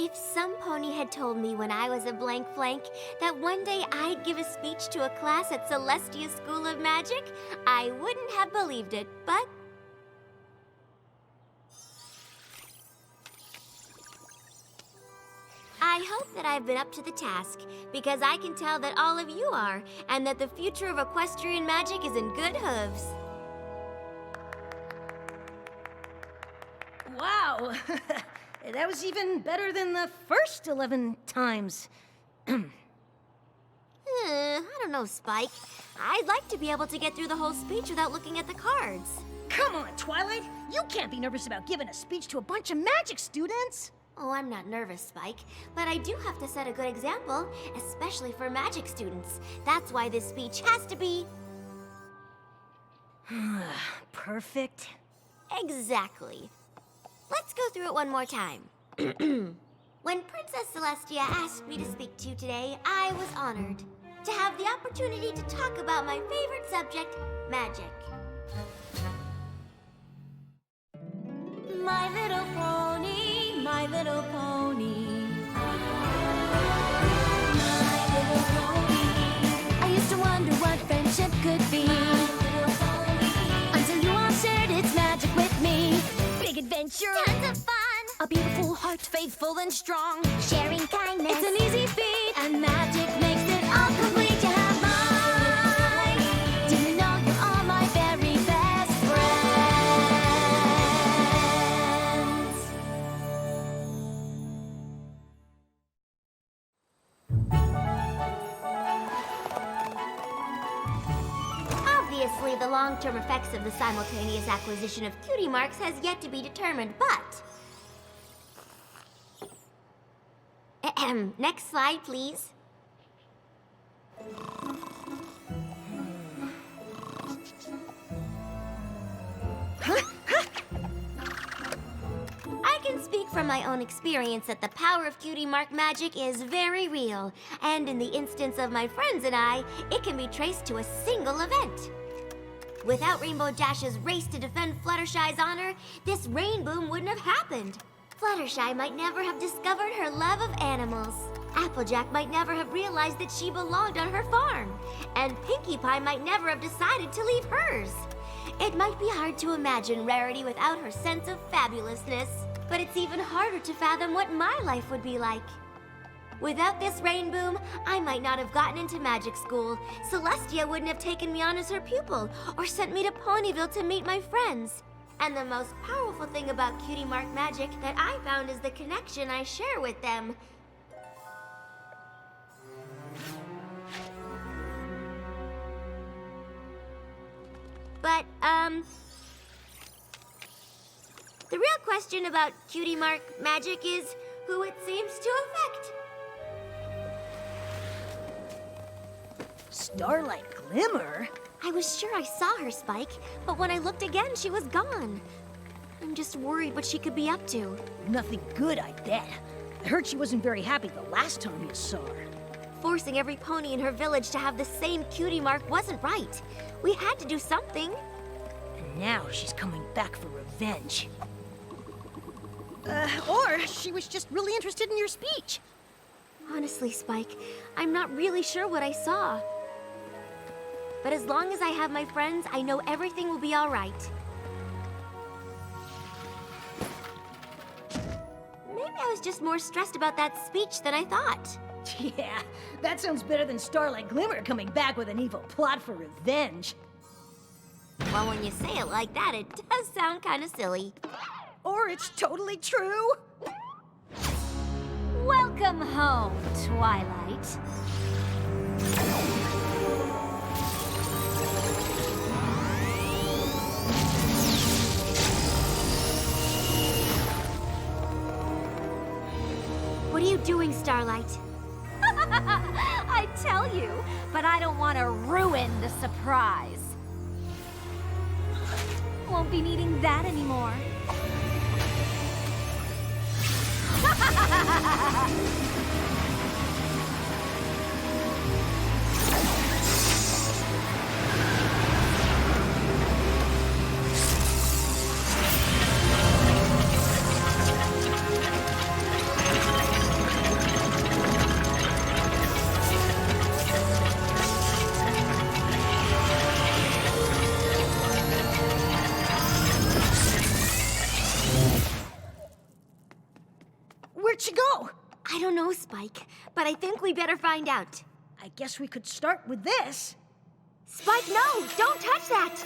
If some pony had told me when I was a blank flank that one day I'd give a speech to a class at Celestia School of Magic, I wouldn't have believed it, but... I hope that I've been up to the task, because I can tell that all of you are, and that the future of equestrian magic is in good hooves. Wow! That was even better than the first 11 times. I don't know, Spike. I'd like to be able to get through the whole speech without looking at the cards. Come on, Twilight! You can't be nervous about giving a speech to a bunch of magic students! Oh, I'm not nervous, Spike, but I do have to set a good example, especially for magic students. That's why this speech has to be... Perfect. Exactly. Let's go through it one more time. When Princess Celestia asked me to speak to you today, I was honored to have the opportunity to talk about my favorite subject, magic. My little pony, my little pony. My little pony. I used to wonder what friendship could be. My little pony. Until you all shared its magic with me. Big adventure. Tons of fun. A beautiful heart, faithful and strong. Sharing kindness. It's an easy feat. And magic makes it all complete. You have mine. Do you know you're all my very best friends? Obviously, the long-term effects of the simultaneous acquisition of cutie marks has yet to be determined, but... Next slide, please. I can speak from my own experience that the power of cutie mark magic is very real, and in the instance of my friends and I, it can be traced to a single event. Without Rainbow Dash's race to defend Fluttershy's honor, this rain boom wouldn't have happened. Fluttershy might never have discovered her love of animals. Applejack might never have realized that she belonged on her farm. And Pinkie Pie might never have decided to leave hers. It might be hard to imagine Rarity without her sense of fabulousness, but it's even harder to fathom what my life would be like. Without this rain boom, I might not have gotten into magic school. Celestia wouldn't have taken me on as her pupil, or sent me to Ponyville to meet my friends. And the most powerful thing about cutie mark magic that I found is the connection I share with them. But, the real question about cutie mark magic is who it seems to affect. Starlight Glimmer? I was sure I saw her, Spike, but when I looked again, she was gone. I'm just worried what she could be up to. Nothing good, I bet. I heard she wasn't very happy the last time you saw her. Forcing every pony in her village to have the same cutie mark wasn't right. We had to do something. And now she's coming back for revenge. Or she was just really interested in your speech. Honestly, Spike, I'm not really sure what I saw. But as long as I have my friends, I know everything will be all right. Maybe I was just more stressed about that speech than I thought. Yeah, that sounds better than Starlight Glimmer coming back with an evil plot for revenge. Well, when you say it like that, it does sound kind of silly. Or it's totally true. Welcome home, Twilight. What are you doing, Starlight? I tell you, but I don't want to ruin the surprise. Won't be needing that anymore. Where'd she go? I don't know, Spike, but I think we better find out. I guess we could start with this. Spike, no! Don't touch that!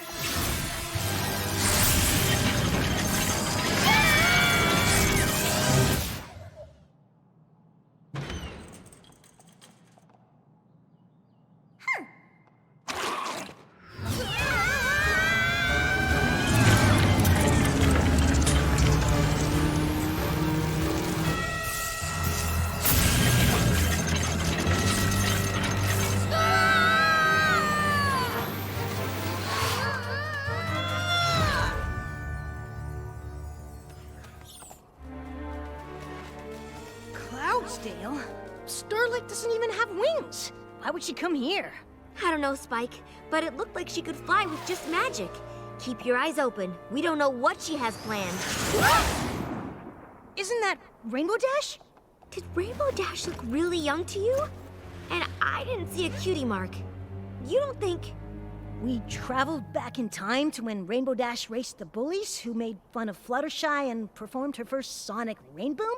Cloudsdale? Starlight doesn't even have wings. Why would she come here? I don't know, Spike, but it looked like she could fly with just magic. Keep your eyes open. We don't know what she has planned. Isn't that Rainbow Dash? Did Rainbow Dash look really young to you? And I didn't see a cutie mark. You don't think... We traveled back in time to when Rainbow Dash raced the bullies who made fun of Fluttershy and performed her first sonic rain boom?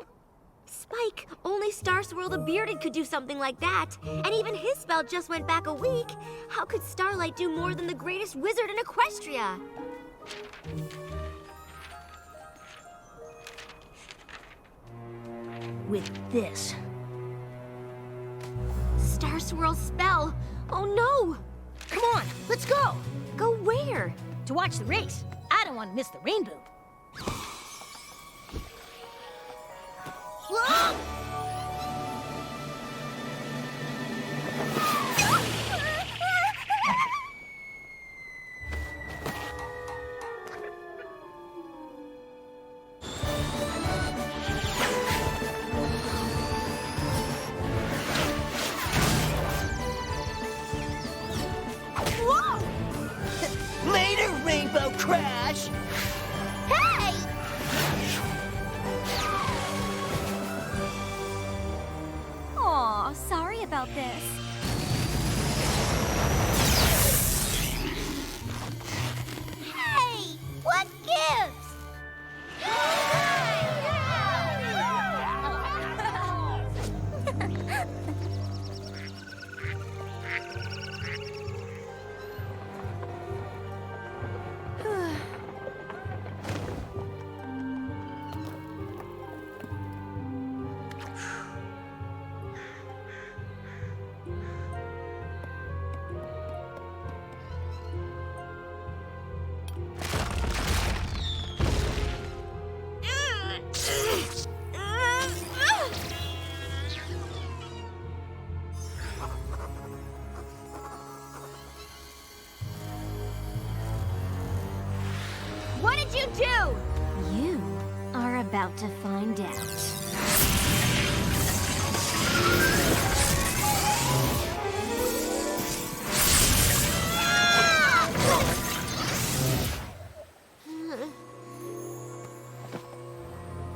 Spike, only Star Swirl the Bearded could do something like that. And even his spell just went back a week. How could Starlight do more than the greatest wizard in Equestria? With this. Star Swirl's spell. Oh no! Come on, let's go! Go where? To watch the race. I don't want to miss the rainbow. Whoa! Later, Rainbow Crash! Hey! Aw, sorry about this. Hey! What gives? What did you do? You are about to find out.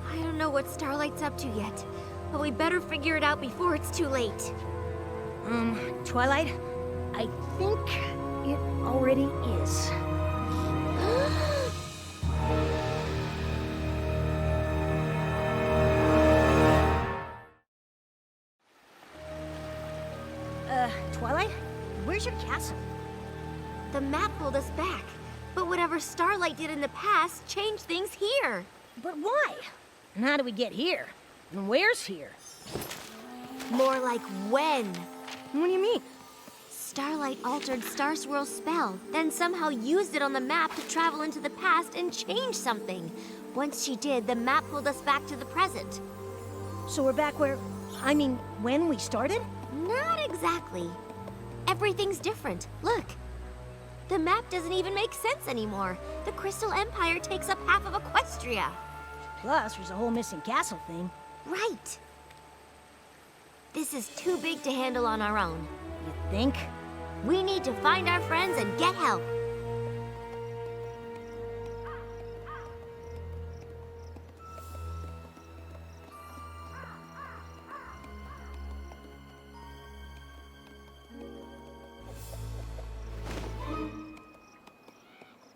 I don't know what Starlight's up to yet, but we better figure it out before it's too late. Twilight, I think it already is. Twilight, where's your castle? The map pulled us back, but whatever Starlight did in the past changed things here. But why? And how do we get here? And where's here? More like when. What do you mean? Starlight altered Star Swirl's spell, then somehow used it on the map to travel into the past and change something. Once she did, the map pulled us back to the present. So we're back where, when we started? Not exactly. Everything's different. Look. The map doesn't even make sense anymore. The Crystal Empire takes up half of Equestria. Plus, there's a whole missing castle thing. Right. This is too big to handle on our own. You think? We need to find our friends and get help.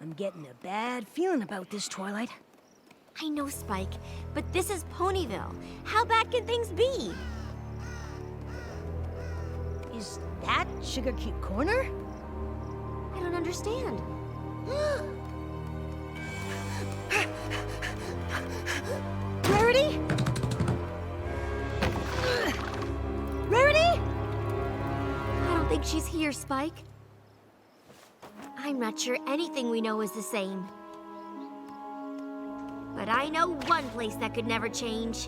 I'm getting a bad feeling about this, Twilight. I know, Spike, but this is Ponyville. How bad can things be? Is that Sugar Cube Corner? I don't understand. Rarity? Rarity? I don't think she's here, Spike. I'm not sure anything we know is the same. But I know one place that could never change.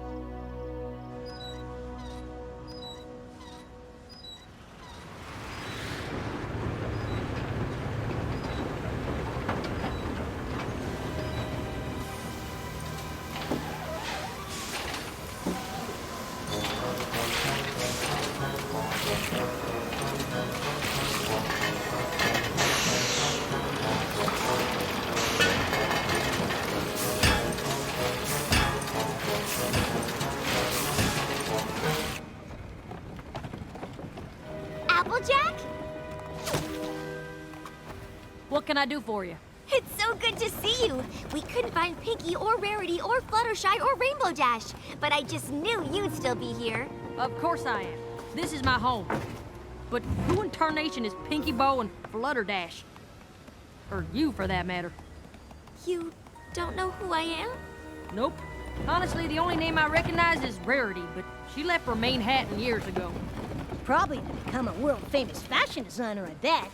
Applejack? What can I do for you? It's so good to see you. We couldn't find Pinkie or Rarity or Fluttershy or Rainbow Dash, but I just knew you'd still be here. Of course I am. This is my home. But who in tarnation is Pinkie Bow and Flutterdash? Or you, for that matter. You don't know who I am? Nope. Honestly, the only name I recognize is Rarity, but she left her main Hatton years ago. Probably to become a world-famous fashion designer, I bet.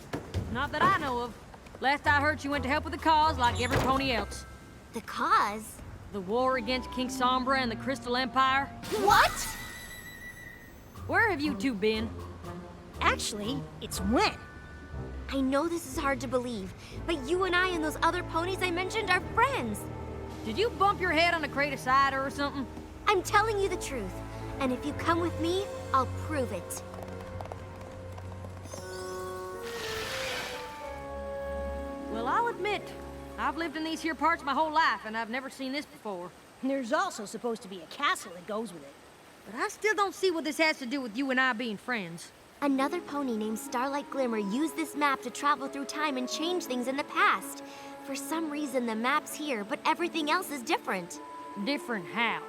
Not that I know of. Last I heard, she went to help with the cause like every pony else. The cause? The war against King Sombra and the Crystal Empire. What? Where have you two been? Actually, it's when. I know this is hard to believe, but you and I and those other ponies I mentioned are friends. Did you bump your head on a crate of cider or something? I'm telling you the truth, and if you come with me, I'll prove it. Well, I'll admit, I've lived in these here parts my whole life, and I've never seen this before. There's also supposed to be a castle that goes with it. But I still don't see what this has to do with you and I being friends. Another pony named Starlight Glimmer used this map to travel through time and change things in the past. For some reason, the map's here, but everything else is different. Different how?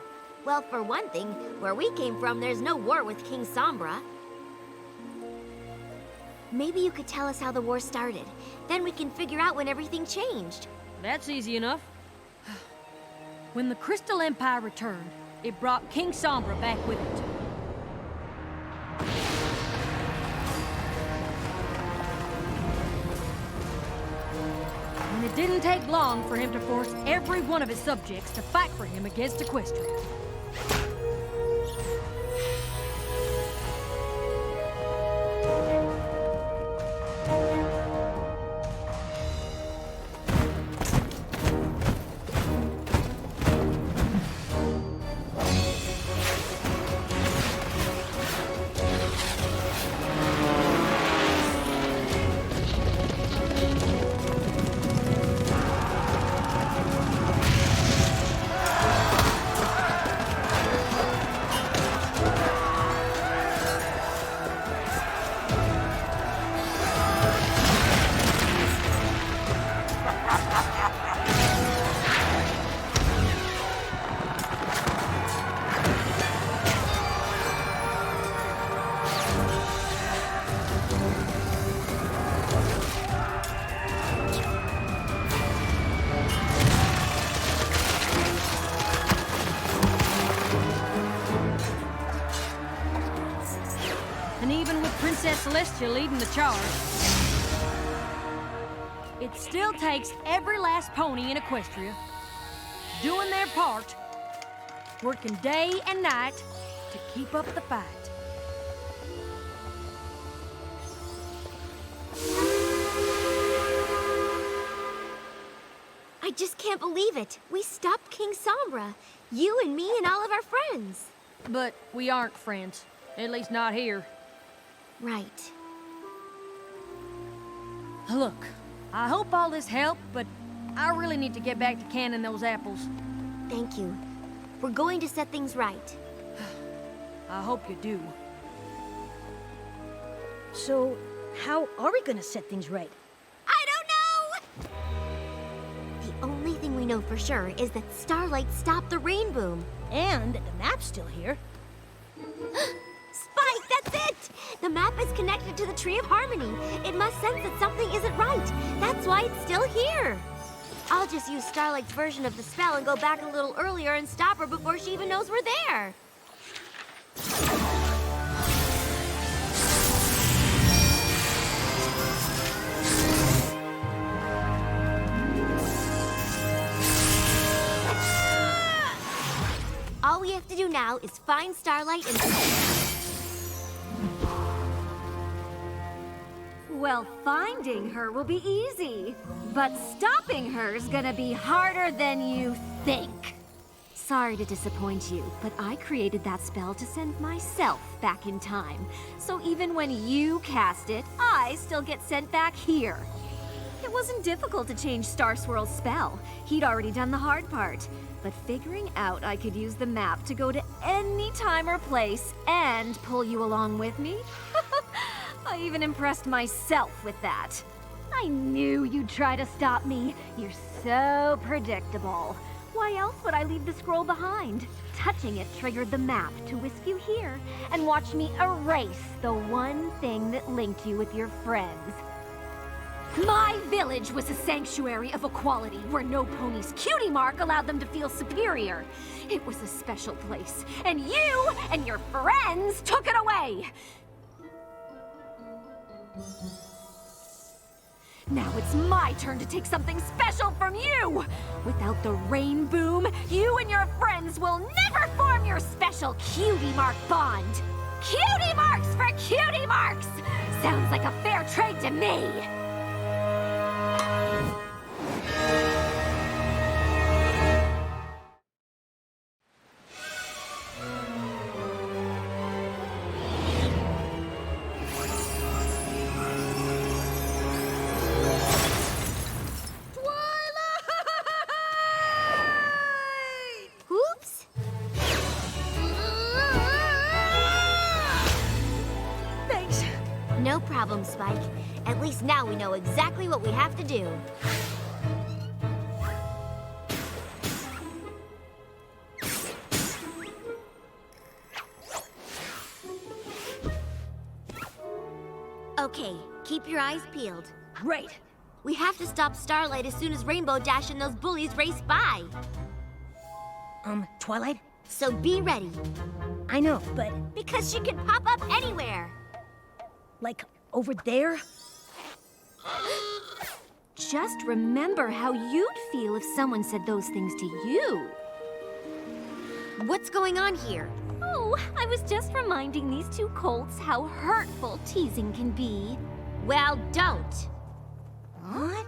Well, for one thing, where we came from, there's no war with King Sombra. Maybe you could tell us how the war started. Then we can figure out when everything changed. That's easy enough. When the Crystal Empire returned, it brought King Sombra back with it. And it didn't take long for him to force every one of his subjects to fight for him against Equestria. And even with Princess Celestia leading the charge, it still takes every last pony in Equestria doing their part, working day and night to keep up the fight. I just can't believe it. We stopped King Sombra. You and me and all of our friends. But we aren't friends, at least not here. Right. Look, I hope all this helped, but I really need to get back to canning those apples. Thank you. We're going to set things right. I hope you do. So, how are we gonna set things right? I don't know! The only thing we we know for sure is that Starlight stopped the rain boom. And the map's still here. Spike, that's it! The map is connected to the Tree of Harmony. It must sense that something isn't right. That's why it's still here. I'll just use Starlight's version of the spell and go back a little earlier and stop her before she even knows we're there. All we have to do now is find Starlight and... Well, finding her will be easy, but stopping her's gonna be harder than you think. Sorry to disappoint you, but I created that spell to send myself back in time. So even when you cast it, I still get sent back here. It wasn't difficult to change Star Swirl's spell. He'd already done the hard part. But figuring out I could use the map to go to any time or place and pull you along with me? I even impressed myself with that. I knew you'd try to stop me. You're so predictable. Why else would I leave the scroll behind? Touching it triggered the map to whisk you here and watch me erase the one thing that linked you with your friends. My village was a sanctuary of equality where no pony's cutie mark allowed them to feel superior. It was a special place, and you and your friends took it away. Now it's my turn to take something special from you! Without the rain boom, you and your friends will never form your special cutie mark bond! Cutie marks for cutie marks! Sounds like a fair trade to me! Oops! Thanks. No problem, Spike. At least now we know exactly what we have to do. Okay, keep your eyes peeled. Great. We have to stop Starlight as soon as Rainbow Dash and those bullies race by. Twilight? So be ready, I know, but because she can pop up anywhere. like over there? Just remember how you'd feel if someone said those things to you. What's going on here? Oh, I was just reminding these two colts how hurtful teasing can be. Well, don't. What?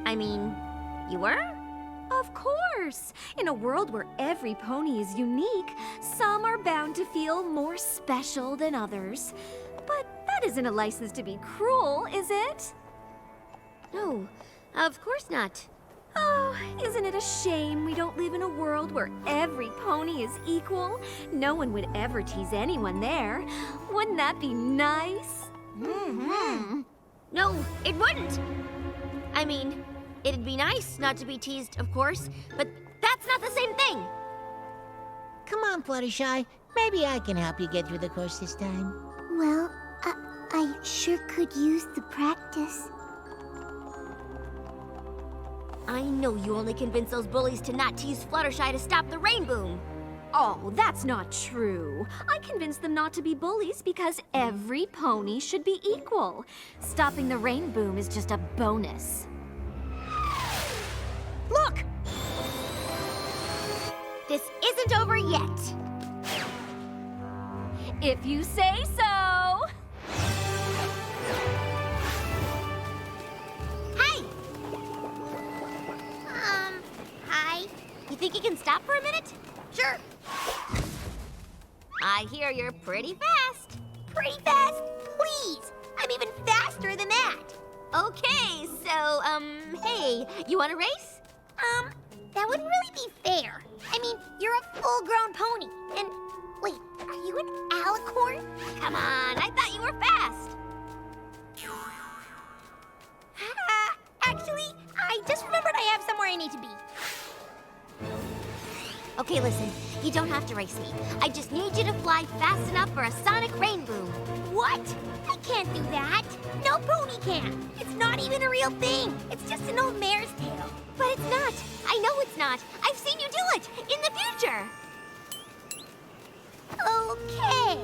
I mean, you were? Of course! In a world where every pony is unique, some are bound to feel more special than others. But that isn't a license to be cruel, is it? No, of course not. Oh, isn't it a shame we don't live in a world where every pony is equal? No one would ever tease anyone there. Wouldn't that be nice? Mm-hmm. No, it wouldn't. I mean, it'd be nice not to be teased, of course, but that's not the same thing. Come on, Fluttershy. Maybe I can help you get through the course this time. Well, I sure could use the practice. I know you only convinced those bullies to not tease Fluttershy to stop the rain boom. Oh, that's not true. I convinced them not to be bullies because every pony should be equal. Stopping the rain boom is just a bonus. Look! This isn't over yet. If you say so. Hey! Hi. You think you can stop for a minute? Sure. I hear you're pretty fast. Pretty fast? Please! I'm even faster than that. Okay, so, hey, you want to race? That wouldn't really be fair. I mean, you're a full-grown pony, and wait, are you an alicorn? Come on, I thought you were fast. Actually, I just remembered I way to be. Okay, listen. You don't have to race me. I just need you to fly fast enough for a sonic rainbow. What? I can't do that. No pony can. It's not even a real thing. It's just an old mare's tale. But it's not. I know it's not. I've seen you do it in the future. Okay.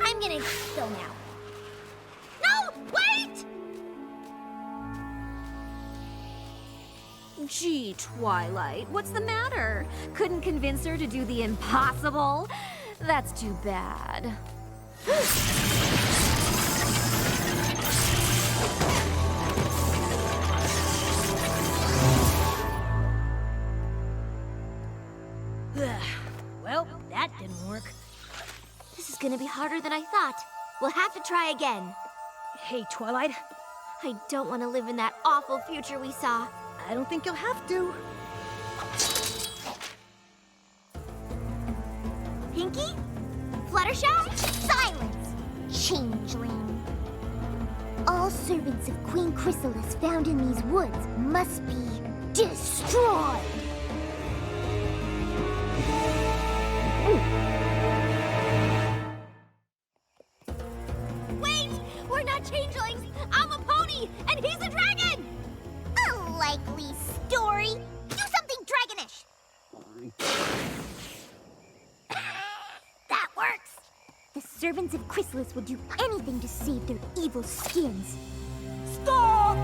I'm gonna go now. No! Wait! Gee, Twilight, what's the matter? Couldn't convince her to do the impossible? That's too bad. Well, that didn't work. This is gonna be harder than I thought. We'll have to try again. Hey, Twilight, I don't want to live in that awful future we saw. I don't think you'll have to. Pinky? Fluttershy? Silence! Changeling. All servants of Queen Chrysalis found in these woods must be destroyed. Wait! We're not changelings! I'm a pony, and he's a dragon! A likely story. Do something dragonish! That works! The servants of Chrysalis will do anything to save their evil skins. Stop!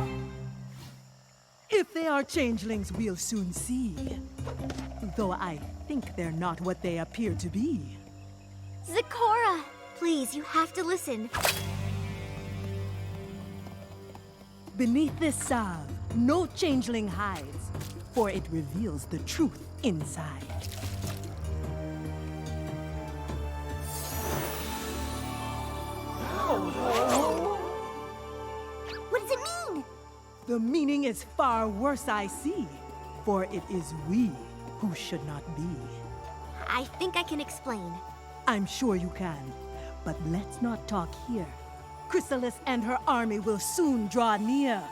If they are changelings, we'll soon see. Though I think they're not what they appear to be. Zecora! Please, you have to listen. Beneath this salve, no changeling hides, for it reveals the truth inside. What does it mean? The meaning is far worse, I see, for it is we who should not be. I think I can explain. I'm sure you can, but let's not talk here. Chrysalis and her army will soon draw near.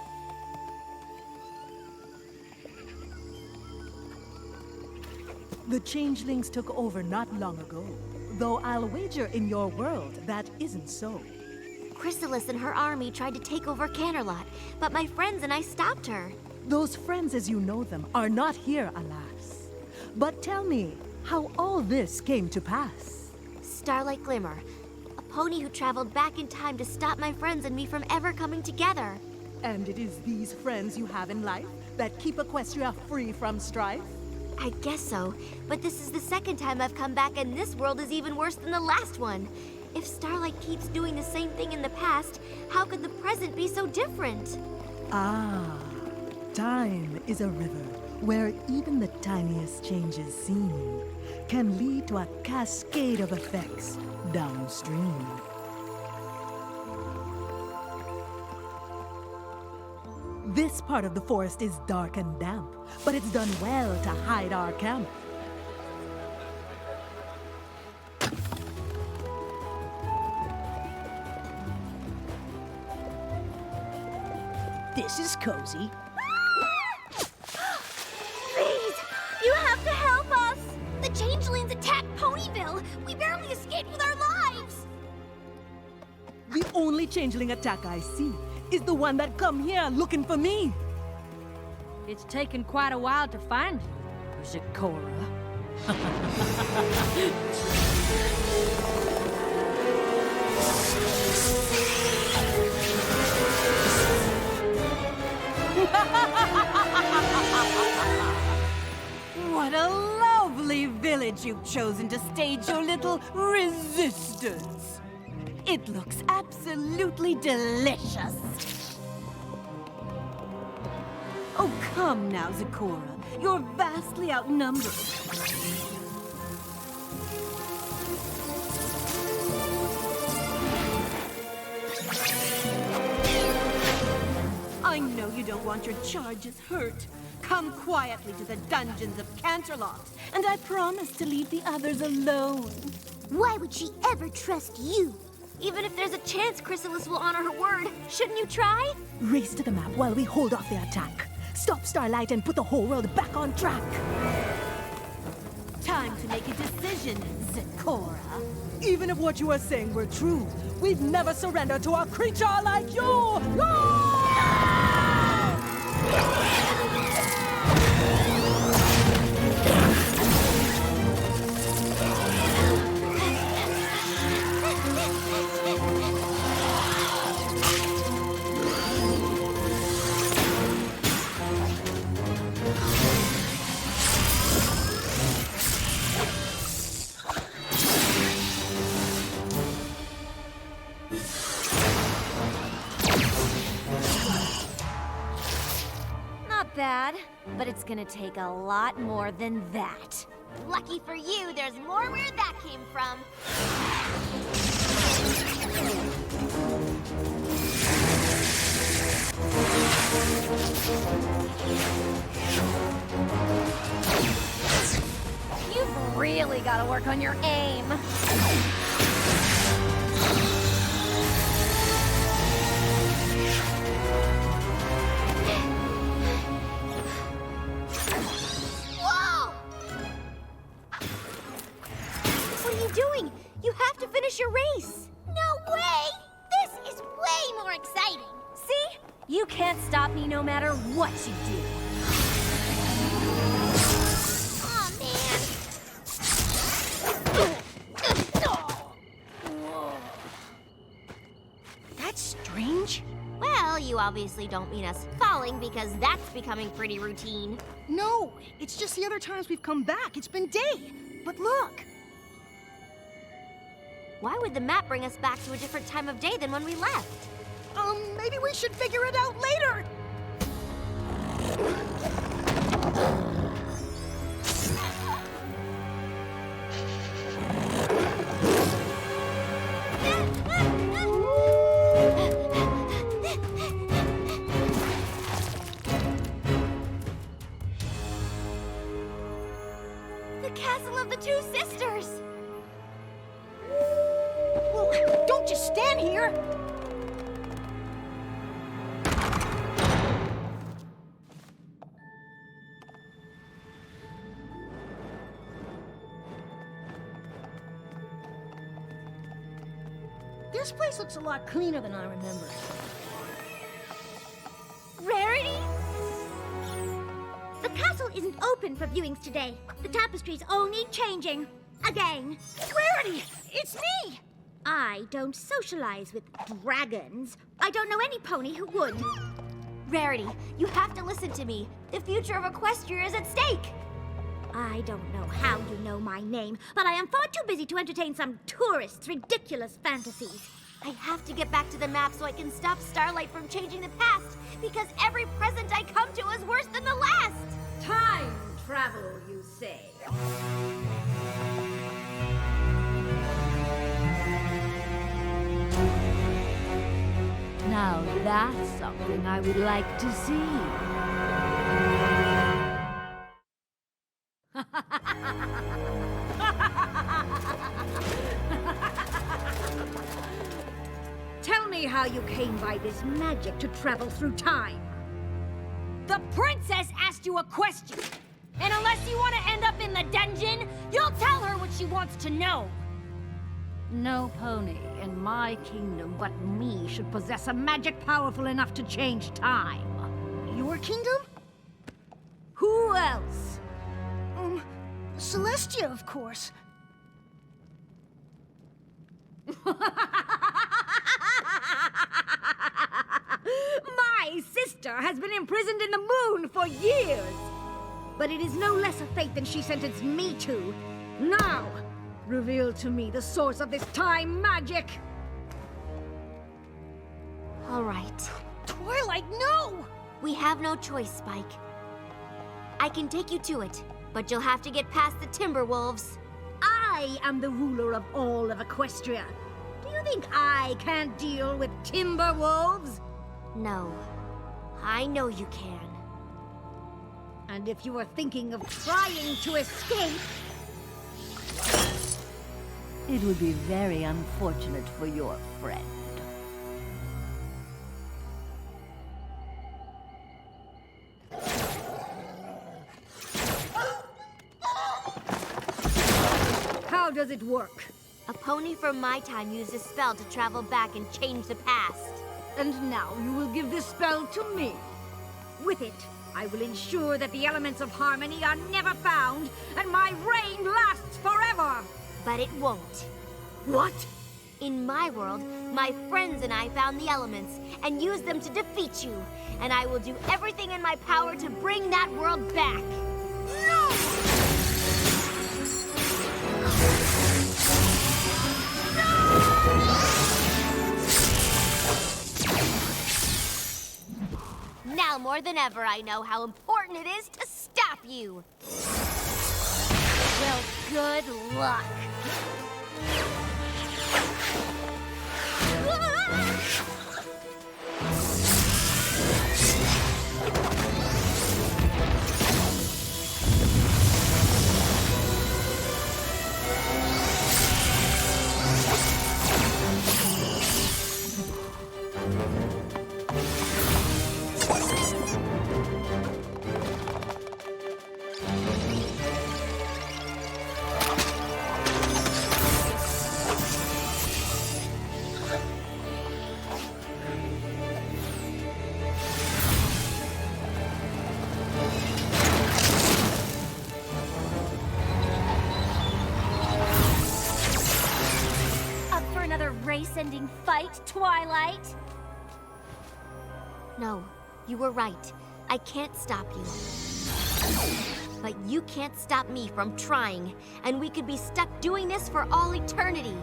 The changelings took over not long ago, though I'll wager in your world that isn't so. Chrysalis and her army tried to take over Canterlot, but my friends and I stopped her. Those friends as you know them are not here, alas. But tell me how all this came to pass. Starlight Glimmer, a pony who traveled back in time to stop my friends and me from ever coming together. And it is these friends you have in life that keep Equestria free from strife? I guess so, but this is the second time I've come back and this world is even worse than the last one. If Starlight keeps doing the same thing in the past, how could the present be so different? Ah, time is a river where even the tiniest changes seen can lead to a cascade of effects downstream. This part of the forest is dark and damp, but it's done well to hide our camp. This is cozy. Please, you have to help us! The changelings attacked Ponyville! We barely escaped with our lives! The only changeling attack I see is the one that come here looking for me. It's taken quite a while to find you, Zecora. What a lovely village you've chosen to stage your little resistance. It looks absolutely delicious. Oh, come now, Zecora. You're vastly outnumbered. I know you don't want your charges hurt. Come quietly to the dungeons of Canterlot, and I promise to leave the others alone. Why would she ever trust you? Even if there's a chance Chrysalis will honor her word, shouldn't you try? Race to the map while we hold off the attack. Stop Starlight and put the whole world back on track. Time to make a decision, Zecora. Even if what you are saying were true, we'd never surrender to a creature like you! Not bad, but it's gonna take a lot more than that. Lucky for you, there's more where that came from. You've really gotta work on your aim. Whoa! What are you doing? You have to finish your race. No way! This is way more exciting. See? You can't stop me no matter what you do. Aw, man. That's strange. Well, you obviously don't mean us falling because that's becoming pretty routine. No, it's just the other times we've come back. It's been day. But look. Why would the map bring us back to a different time of day than when we left? Maybe we should figure it out later. The castle of the two sisters! Well, don't just stand here. This place looks a lot cleaner than I remember. Rarity? The castle isn't open for viewings today. The tapestry's only changing. Again. Rarity! It's me! I don't socialize with dragons. I don't know any pony who would. Rarity, you have to listen to me. The future of Equestria is at stake. I don't know how you know my name, but I am far too busy to entertain some tourist's ridiculous fantasies. I have to get back to the map so I can stop Starlight from changing the past, because every present I come to is worse than the last. Time travel, you say? Now that's something I would like to see. Tell me how you came by this magic to travel through time. The princess asked you a question. And unless you want to end up in the dungeon, you'll tell her what she wants to know. No pony in my kingdom but me should possess a magic powerful enough to change time. Your kingdom? Who else? Celestia, of course. My sister has been imprisoned in the moon for years. But it is no less a fate than she sentenced me to. Now, reveal to me the source of this time magic. All right. Twilight, no! We have no choice, Spike. I can take you to it, but you'll have to get past the Timberwolves. I am the ruler of all of Equestria. Do you think I can't deal with Timberwolves? No. I know you can. And if you are thinking of trying to escape, It would be very unfortunate for your friend. How does it work? A pony from my time used a spell to travel back and change the past. And now you will give this spell to me. With it, I will ensure that the elements of harmony are never found, and my reign lasts forever! But it won't. What? In my world, my friends and I found the elements and used them to defeat you. And I will do everything in my power to bring that world back. Now more than ever, I know how important it is to stop you. Well, good luck. Race-ending fight, Twilight? No, you were right. I can't stop you. But you can't stop me from trying, and we could be stuck doing this for all eternity.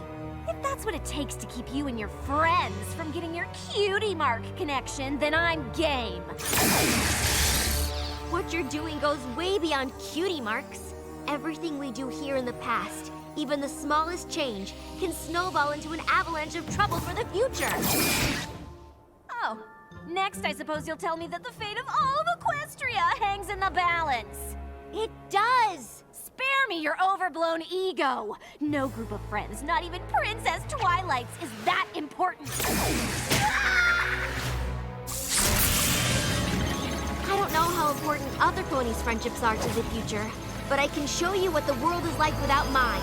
If that's what it takes to keep you and your friends from getting your Cutie Mark connection, then I'm game. What you're doing goes way beyond cutie marks. Everything we do here in the past, even the smallest change, can snowball into an avalanche of trouble for the future. Oh, next I suppose you'll tell me that the fate of all of Equestria hangs in the balance. It does! Spare me your overblown ego. No group of friends, not even Princess Twilight's, is that important. I don't know how important other ponies' friendships are to the future, but I can show you what the world is like without mine.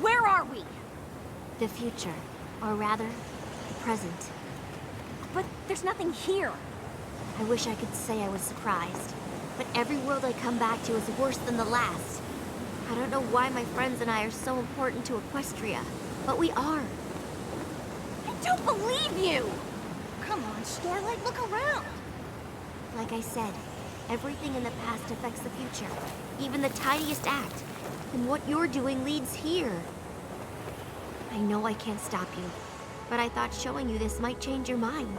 Where are we? The future, or rather, the present. But there's nothing here. I wish I could say I was surprised, but every world I come back to is worse than the last. I don't know why my friends and I are so important to Equestria, but we are. I don't believe you! Come on, Starlight, look around. Like I said, everything in the past affects the future, even the tiniest act. And what you're doing leads here. I know I can't stop you, but I thought showing you this might change your mind.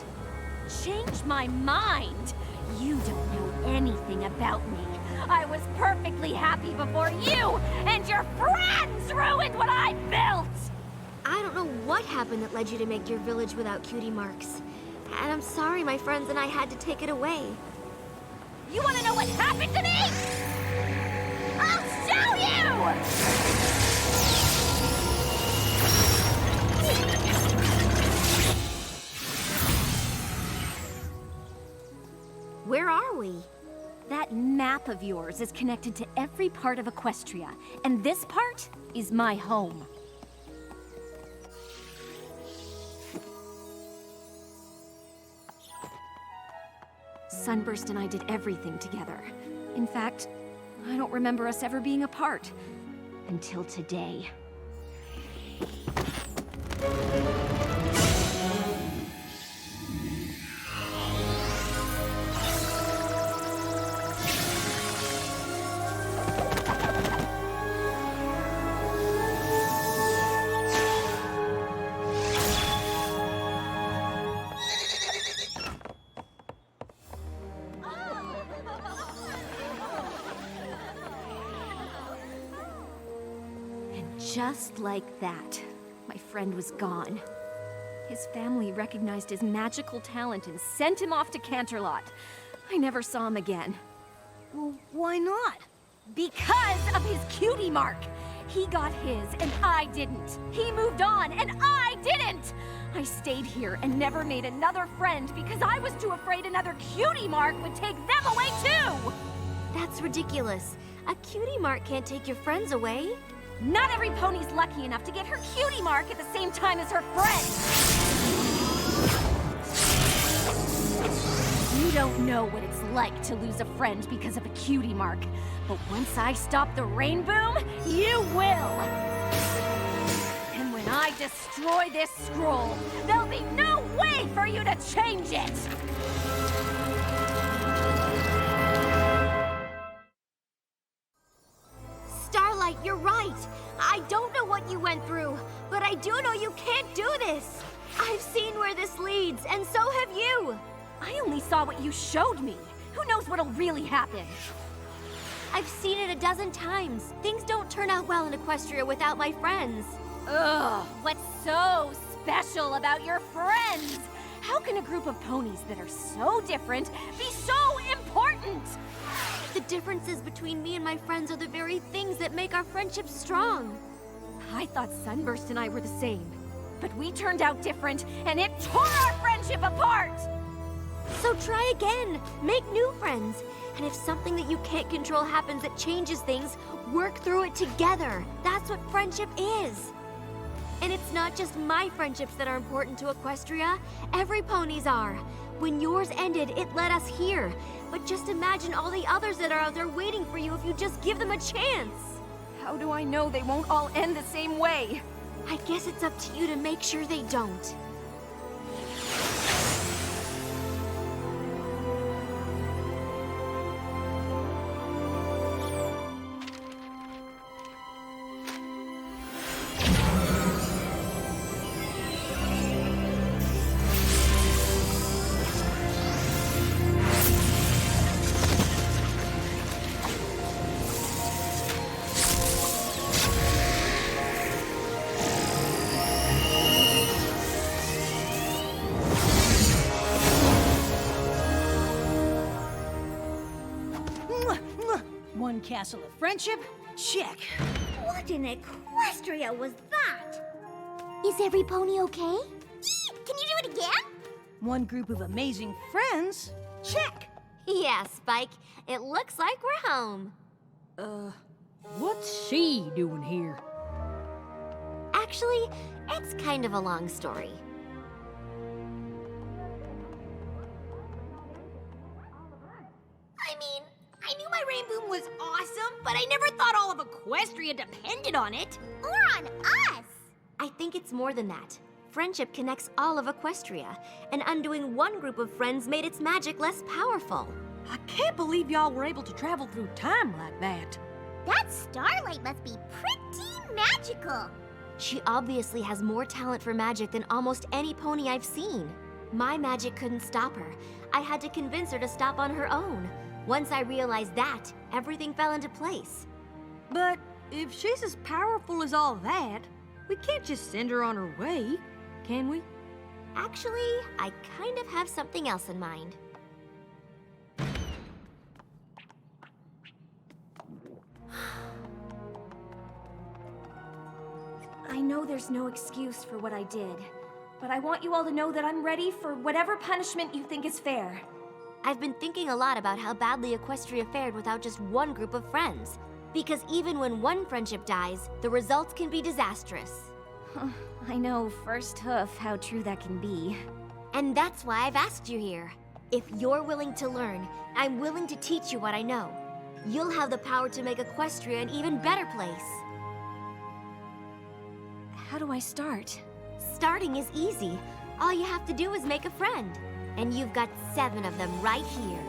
Change my mind? You don't know anything about me. I was perfectly happy before you and your friends ruined what I built! I don't know what happened that led you to make your village without cutie marks. And I'm sorry my friends and I had to take it away. You want to know what happened to me? I'll show you! Where are we? That map of yours is connected to every part of Equestria, and this part is my home. Sunburst and I did everything together. In fact, I don't remember us ever being apart. Until today. Just like that, my friend was gone. His family recognized his magical talent and sent him off to Canterlot. I never saw him again. Well, why not? Because of his cutie mark! He got his, and I didn't. He moved on, and I I stayed here and never made another friend because I was too afraid another Cutie Mark would take them away too! That's ridiculous. A Cutie Mark can't take your friends away. Not every pony's lucky enough to get her Cutie Mark at the same time as her friend! You don't know what it's like to lose a friend because of a Cutie Mark. But once I stop the rain boom, you will! And when I destroy this scroll, there'll be no way for you to change it! Starlight, you're right. I don't know what you went through, but I do know you can't do this. I've seen where this leads, and so have you. I only saw what you showed me. Who knows what'll really happen? I've seen it a dozen times. Things don't turn out well in Equestria without my friends. Ugh, what's so special about your friends? How can a group of ponies that are so different be so important? The differences between me and my friends are the very things that make our friendship strong. I thought Sunburst and I were the same, but we turned out different, and it tore our friendship apart! So try again. Make new friends. And if something that you can't control happens that changes things, work through it together. That's what friendship is. And it's not just my friendships that are important to Equestria. Every pony's are. When yours ended, it led us here. But just imagine all the others that are out there waiting for you if you just give them a chance. How do I know they won't all end the same way? I guess it's up to you to make sure they don't. One castle of friendship? Check. What in Equestria was that? Is every pony okay? Can you do it again? One group of amazing friends? Check. Yeah, Spike. It looks like we're home. What's she doing here? Actually, it's kind of a long story. I mean, I knew my rain boom was awesome, but I never thought all of Equestria depended on it. Or on us? I think it's more than that. Friendship connects all of Equestria, and undoing one group of friends made its magic less powerful. I can't believe y'all were able to travel through time like that. That Starlight must be pretty magical. She obviously has more talent for magic than almost any pony I've seen. My magic couldn't stop her. I had to convince her to stop on her own. Once I realized that, everything fell into place. But if she's as powerful as all that, we can't just send her on her way, can we? Actually, I kind of have something else in mind. I know there's no excuse for what I did, but I want you all to know that I'm ready for whatever punishment you think is fair. I've been thinking a lot about how badly Equestria fared without just one group of friends. Because even when one friendship dies, the results can be disastrous. I know, first hoof, how true that can be. And that's why I've asked you here. If you're willing to learn, I'm willing to teach you what I know. You'll have the power to make Equestria an even better place. How do I start? Starting is easy. All you have to do is make a friend. And you've got 7 of them right here.